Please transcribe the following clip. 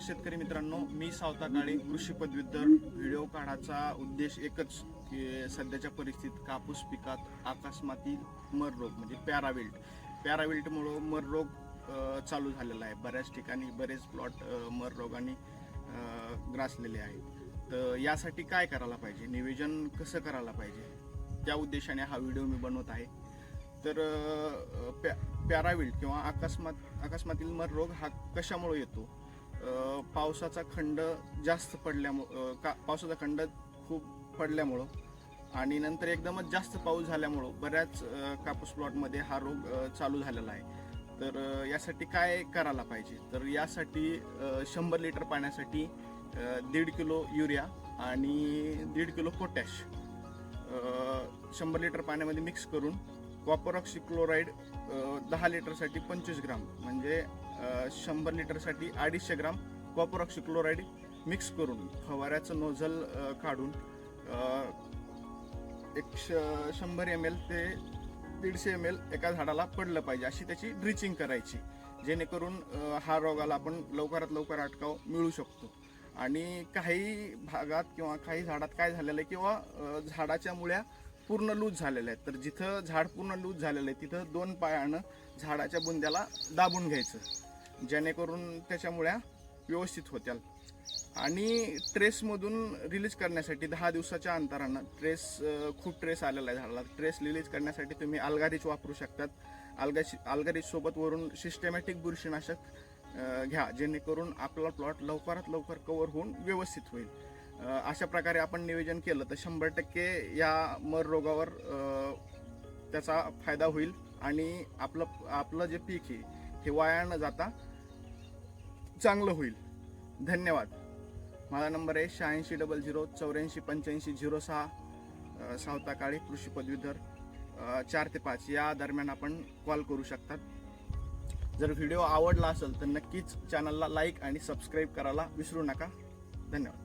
शेतकरी मित्रांनो, मी सावता काळे कृषी पदवीधर. व्हिडिओ काढायचा उद्देश एकच की सध्याच्या परिस्थितीत कापूस पिकात अकस्मातील मर रोग म्हणजे पॅराविल्टमुळं मर रोग चालू झालेला आहे. बऱ्याच ठिकाणी बरेच प्लॉट मर रोगाने ग्रासलेले आहेत. तर यासाठी काय करायला पाहिजे, नियोजन कसं करायला पाहिजे, त्या उद्देशाने हा व्हिडिओ मी बनवत आहे. तर पॅराविल्ट किंवा अकस्मातील मर रोग हा कशामुळे येतो? पावसाचा खंड जास्त पावसाचा खंड खूप पडल्यामुळं आणि नंतर एकदमच जास्त पाऊस झाल्यामुळं बऱ्याच कापूस प्लॉटमध्ये हा रोग चालू झालेला आहे. तर यासाठी काय करायला पाहिजे? तर यासाठी 100 लिटर पाण्यासाठी 1.5 किलो युरिया आणि 1.5 किलो पोटॅश 100 लिटर पाण्यामध्ये मिक्स करून कॉपर ऑक्सीक्लोराईड 10 लिटरसाठी 25 ग्राम म्हणजे 100 लिटरसाठी 250 ग्राम कॉपर ऑक्सीक्लोराईड मिक्स करून फवाऱ्याचं नोझल काढून 100 ml ते 150 ml एका झाडाला पडलं पाहिजे, अशी त्याची ड्रिचिंग करायची, जेणेकरून हा रोगाला आपण लवकरात लवकर अटकाव मिळू शकतो. आणि काही भागात किंवा काही झाडात काय झालेलं आहे किंवा झाडाच्या मुळ्या पूर्ण लूज झालेल्या आहेत, तर जिथं झाड पूर्ण लूज झालेलं आहे तिथं 2 पायानं झाडाच्या बुंद्याला दाबून घ्यायचं, जेणेकरून त्याच्या मुळ्या व्यवस्थित होत्याल. आणि ट्रेसमधून रिलीज करण्यासाठी 10 दिवसाच्या अंतरानं खूप ट्रेस आलेला आहे झाडाला, ट्रेस रिलीज करण्यासाठी तुम्ही अल्गारिच वापरू शकतात. अल्गारिच सोबत वरून सिस्टमॅटिक बुरशीनाशक घ्या, जेणेकरून आपला प्लॉट लवकरात लवकर कव्हर होऊन व्यवस्थित होईल. अशा प्रकारे आपण नियोजन केलं तर 100% या मर रोगावर त्याचा फायदा होईल आणि आपलं जे पीक आहे हे वाया न जाता चांगलं होईल. धन्यवाद. माझा नंबर आहे 8600 84 85 06. सावता काळे कृषी पदवीधर. 4 ते 5 या दरम्यान आपण कॉल करू शकतात. जर व्हिडिओ आवडला असेल तर नक्कीच चॅनलला लाईक आणि सबस्क्राईब करायला विसरू नका. धन्यवाद.